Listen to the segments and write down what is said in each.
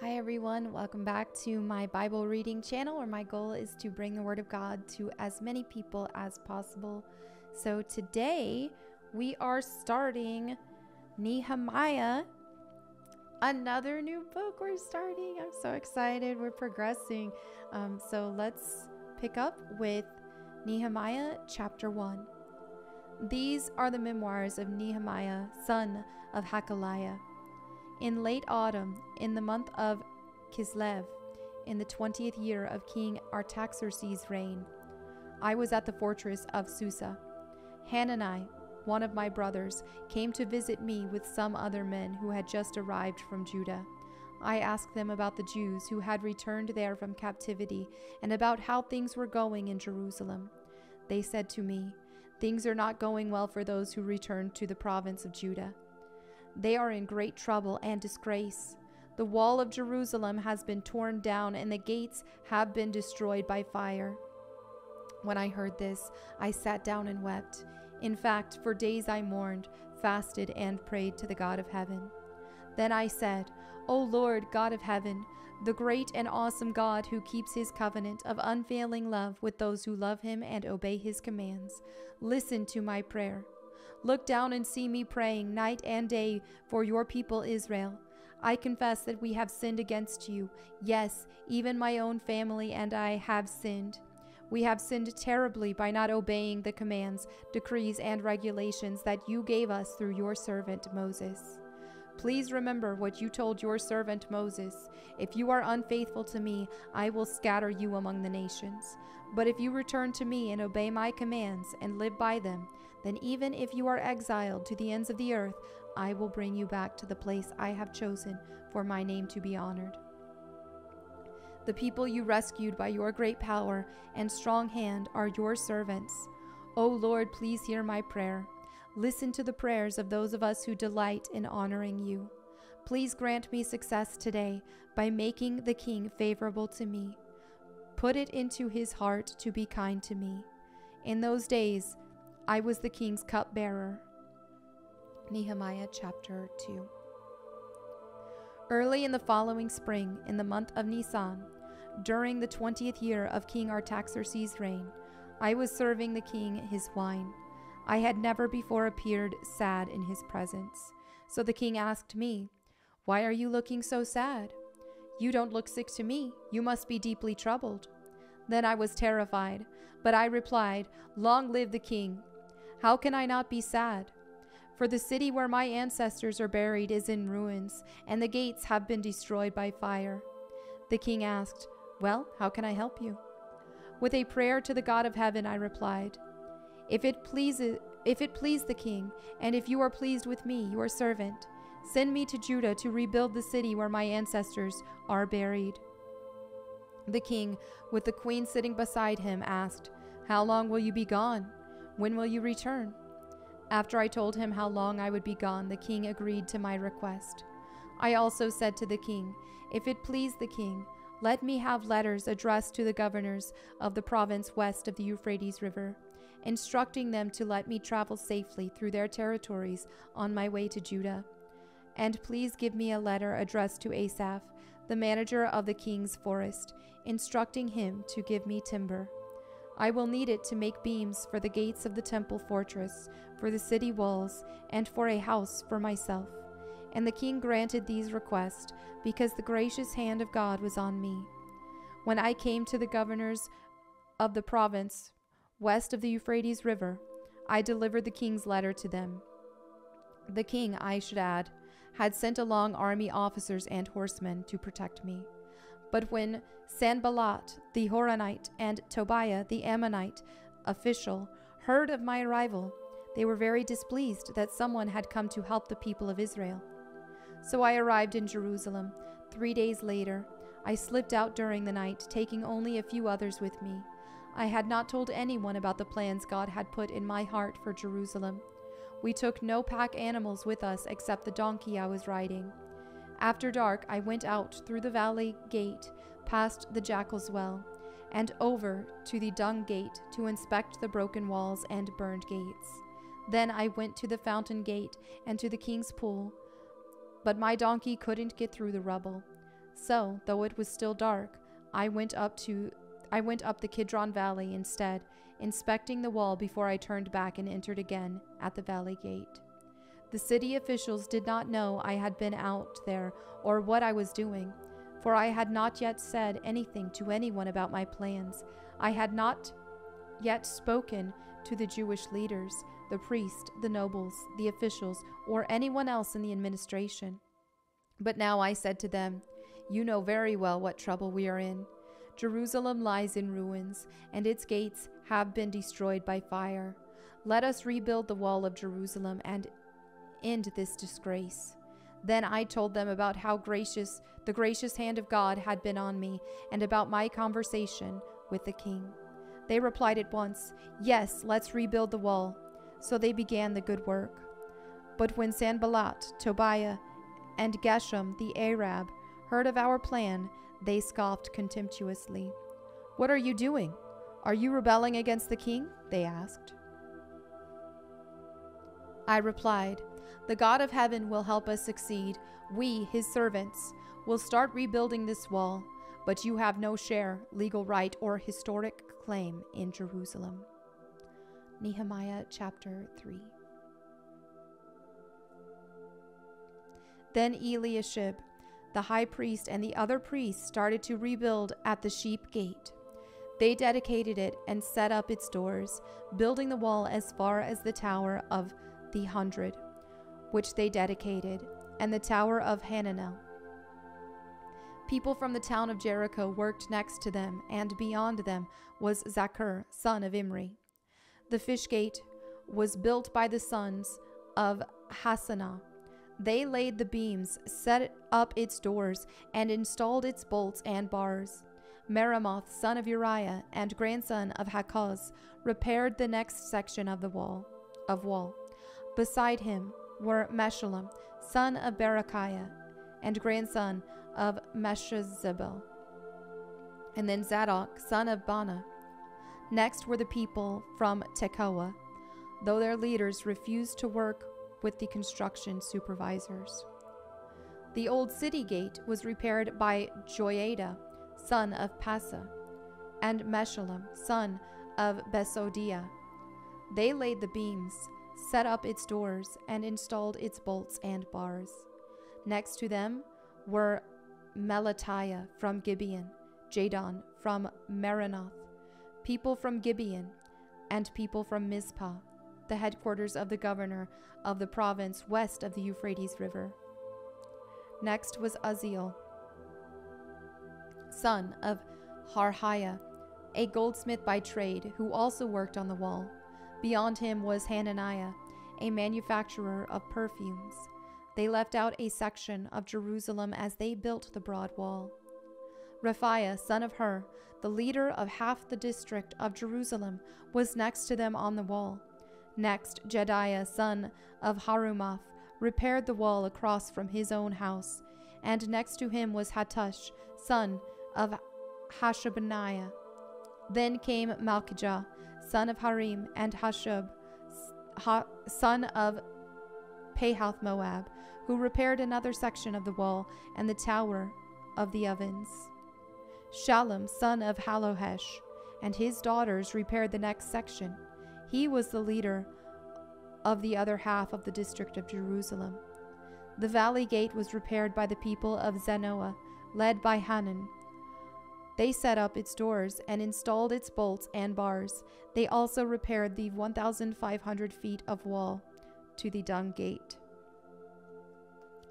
Hi everyone, welcome back to my Bible reading channel where my goal is to bring the Word of God to as many people as possible. So today we are starting Nehemiah, another new book we're starting. I'm so excited, we're progressing. So let's pick up with Nehemiah chapter 1. These are the memoirs of Nehemiah, son of Hakaliah. In late autumn, in the month of Kislev, in the 20th year of King Artaxerxes' reign, I was at the fortress of Susa. Hanani, one of my brothers, came to visit me with some other men who had just arrived from Judah. I asked them about the Jews who had returned there from captivity and about how things were going in Jerusalem. They said to me, "Things are not going well for those who returned to the province of Judah. They are in great trouble and disgrace. The wall of Jerusalem has been torn down and the gates have been destroyed by fire." When I heard this, I sat down and wept. In fact, for days I mourned, fasted, and prayed to the God of heaven. Then I said, "O Lord, God of heaven, the great and awesome God who keeps his covenant of unfailing love with those who love him and obey his commands, listen to my prayer. Look down and see me praying night and day for your people Israel. I confess that we have sinned against you. Yes, even my own family and I have sinned. We have sinned terribly by not obeying the commands, decrees, and regulations that you gave us through your servant Moses. Please remember what you told your servant Moses. If you are unfaithful to me, I will scatter you among the nations. But if you return to me and obey my commands and live by them, then even if you are exiled to the ends of the earth, I will bring you back to the place I have chosen for my name to be honored. The people you rescued by your great power and strong hand are your servants. O Lord, please hear my prayer. Listen to the prayers of those of us who delight in honoring you. Please grant me success today by making the king favorable to me. Put it into his heart to be kind to me. In those days, I was the king's cupbearer." Nehemiah chapter 2. Early in the following spring, in the month of Nisan, during the 20th year of King Artaxerxes' reign, I was serving the king his wine. I had never before appeared sad in his presence. So the king asked me, "Why are you looking so sad? You don't look sick to me. You must be deeply troubled." Then I was terrified, but I replied, "Long live the king! How can I not be sad? For the city where my ancestors are buried is in ruins, and the gates have been destroyed by fire." The king asked, "Well, how can I help you?" With a prayer to the God of heaven, I replied, If it please the king, and if you are pleased with me, your servant, send me to Judah to rebuild the city where my ancestors are buried." The king, with the queen sitting beside him, asked, "How long will you be gone? When will you return?" After I told him how long I would be gone, the king agreed to my request. I also said to the king, "If it please the king, let me have letters addressed to the governors of the province west of the Euphrates River, instructing them to let me travel safely through their territories on my way to Judah. And please give me a letter addressed to Asaph, the manager of the king's forest, instructing him to give me timber. I will need it to make beams for the gates of the temple fortress, for the city walls, and for a house for myself." And the king granted these requests because the gracious hand of God was on me. When I came to the governors of the province west of the Euphrates River, I delivered the king's letter to them. The king, I should add, had sent along army officers and horsemen to protect me. But when Sanballat the Horonite and Tobiah the Ammonite official heard of my arrival, they were very displeased that someone had come to help the people of Israel. So I arrived in Jerusalem. 3 days later, I slipped out during the night, taking only a few others with me. I had not told anyone about the plans God had put in my heart for Jerusalem. We took no pack animals with us except the donkey I was riding. After dark, I went out through the valley gate, past the jackal's well, and over to the dung gate to inspect the broken walls and burned gates. Then I went to the fountain gate and to the king's pool, but my donkey couldn't get through the rubble. So, though it was still dark, I went up the Kidron Valley instead, inspecting the wall before I turned back and entered again at the valley gate. The city officials did not know I had been out there or what I was doing, for I had not yet said anything to anyone about my plans. I had not yet spoken to the Jewish leaders, the priests, the nobles, the officials, or anyone else in the administration. But now I said to them, "You know very well what trouble we are in. Jerusalem lies in ruins, and its gates have been destroyed by fire. Let us rebuild the wall of Jerusalem and end this disgrace." Then I told them about how the gracious hand of God had been on me, and about my conversation with the king. They replied at once, "Yes, let's rebuild the wall." So they began the good work. But when Sanballat, Tobiah, and Geshem the Arab heard of our plan, they scoffed contemptuously. "What are you doing? Are you rebelling against the king?" they asked. I replied, "The God of heaven will help us succeed. We, his servants, will start rebuilding this wall, but you have no share, legal right, or historic claim in Jerusalem." Nehemiah chapter 3. Then Eliashib, the high priest, and the other priests started to rebuild at the sheep gate. They dedicated it and set up its doors, building the wall as far as the Tower of the 100, which they dedicated, and the Tower of Hananel. People from the town of Jericho worked next to them, and beyond them was Zaccur, son of Imri. The fish gate was built by the sons of Hassanah. They laid the beams, set up its doors, and installed its bolts and bars. Meremoth, son of Uriah and grandson of Hakkoz, repaired the next section of the wall. Beside him were Meshullam, son of Berechiah and grandson of Meshezabel, and then Zadok, son of Bana. Next were the people from Tekoa, though their leaders refused to work with the construction supervisors. The old city gate was repaired by Joiada, son of Passa, and Meshullam, son of Besodiah. They laid the beams, set up its doors, and installed its bolts and bars. Next to them were Melatiah from Gibeon, Jadon from Meronoth, people from Gibeon, and people from Mizpah, the headquarters of the governor of the province west of the Euphrates River. Next was Uzziel, son of Harhiah, a goldsmith by trade, who also worked on the wall. Beyond him was Hananiah, a manufacturer of perfumes. They left out a section of Jerusalem as they built the broad wall. Rephaiah, son of Hur, the leader of half the district of Jerusalem, was next to them on the wall. Next, Jediah, son of Harumath, repaired the wall across from his own house, and next to him was Hattush, son of Hashabniah. Then came Malchijah, son of Harim, and Hashub, son of Pahath Moab, who repaired another section of the wall and the tower of the ovens. Shallum, son of Halohesh, and his daughters repaired the next section. He was the leader of the other half of the district of Jerusalem. The valley gate was repaired by the people of Zanoah, led by Hanan. They set up its doors and installed its bolts and bars. They also repaired the 1,500 feet of wall to the dung gate.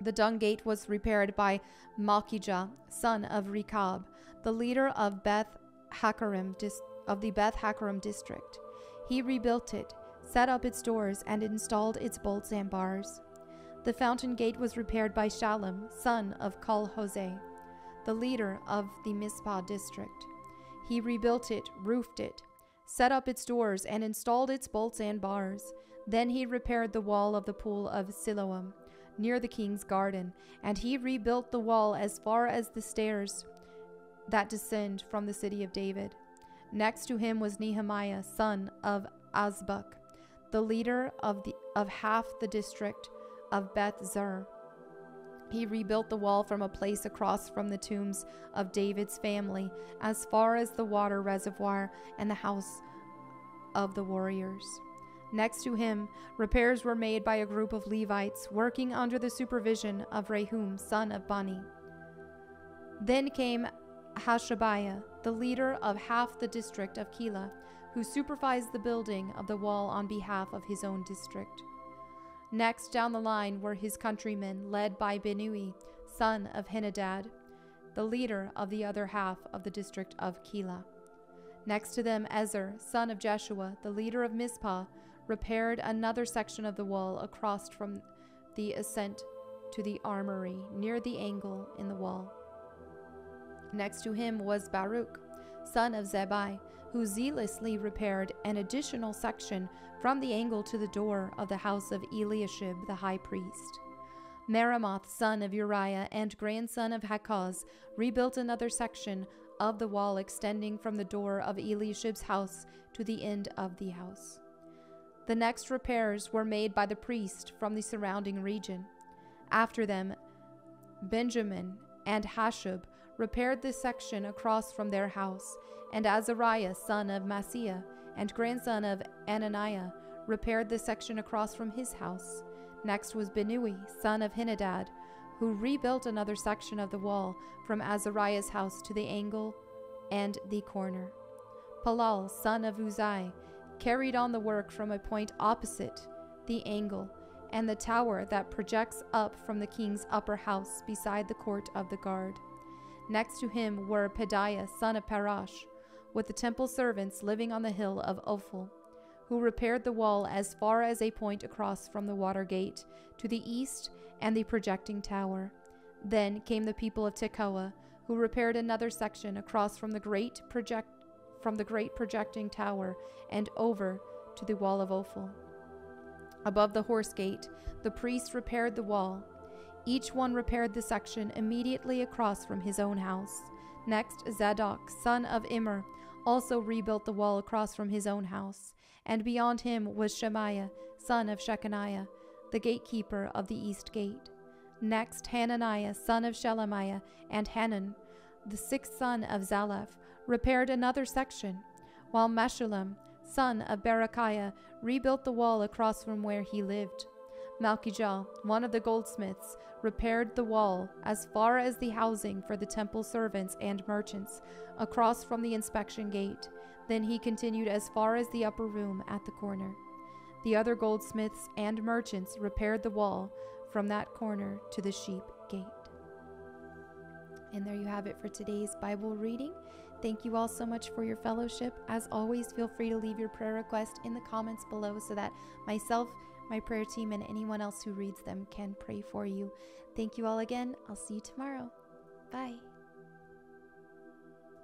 The dung gate was repaired by Malchijah, son of Rechab, the leader of the Beth Haccherem district. He rebuilt it, set up its doors, and installed its bolts and bars. The fountain gate was repaired by Shallum, son of Kol-Hoseh, the leader of the Mizpah district. He rebuilt it, roofed it, set up its doors, and installed its bolts and bars. Then he repaired the wall of the pool of Siloam, near the king's garden, and he rebuilt the wall as far as the stairs that descend from the city of David. Next to him was Nehemiah, son of Azbuk, the leader of half the district of Beth Zur. He rebuilt the wall from a place across from the tombs of David's family as far as the water reservoir and the house of the warriors. Next to him, repairs were made by a group of Levites working under the supervision of Rehum, son of Bani. Then came Hashabiah, the leader of half the district of Keilah, who supervised the building of the wall on behalf of his own district. Next down the line were his countrymen, led by Binnui, son of Henadad, the leader of the other half of the district of Keilah. Next to them, Ezer, son of Jeshua, the leader of Mizpah, repaired another section of the wall across from the ascent to the armory, near the angle in the wall. Next to him was Baruch, son of Zebai, who zealously repaired an additional section from the angle to the door of the house of Eliashib the high priest. Meremoth, son of Uriah and grandson of Hakaz, rebuilt another section of the wall extending from the door of Eliashib's house to the end of the house. The next repairs were made by the priest from the surrounding region. After them, Benjamin and Hashub repaired this section across from their house, and Azariah, son of Maaseiah and grandson of Ananiah, repaired the section across from his house. Next was Binnui, son of Henadad, who rebuilt another section of the wall from Azariah's house to the angle and the corner. Palal, son of Uzai, carried on the work from a point opposite the angle and the tower that projects up from the king's upper house beside the court of the guard. Next to him were Pedaiah, son of Parash, with the temple servants living on the hill of Ophel, who repaired the wall as far as a point across from the water gate to the east and the projecting tower. Then came the people of Tekoa, who repaired another section across from the great projecting tower and over to the wall of Ophel. Above the horse gate, the priests repaired the wall. Each one repaired the section immediately across from his own house. Next, Zadok, son of Immer, also rebuilt the wall across from his own house, and beyond him was Shemaiah, son of Shechaniah, the gatekeeper of the east gate. Next, Hananiah, son of Shelemiah, and Hanan, the sixth son of Zalaph, repaired another section, while Meshullam, son of Berechiah, rebuilt the wall across from where he lived. Malchijah, one of the goldsmiths, repaired the wall as far as the housing for the temple servants and merchants, across from the inspection gate. Then he continued as far as the upper room at the corner. The other goldsmiths and merchants repaired the wall from that corner to the sheep gate. And there you have it for today's Bible reading. Thank you all so much for your fellowship. As always, feel free to leave your prayer request in the comments below so that myself, my prayer team, and anyone else who reads them can pray for you. Thank you all again. I'll see you tomorrow. Bye.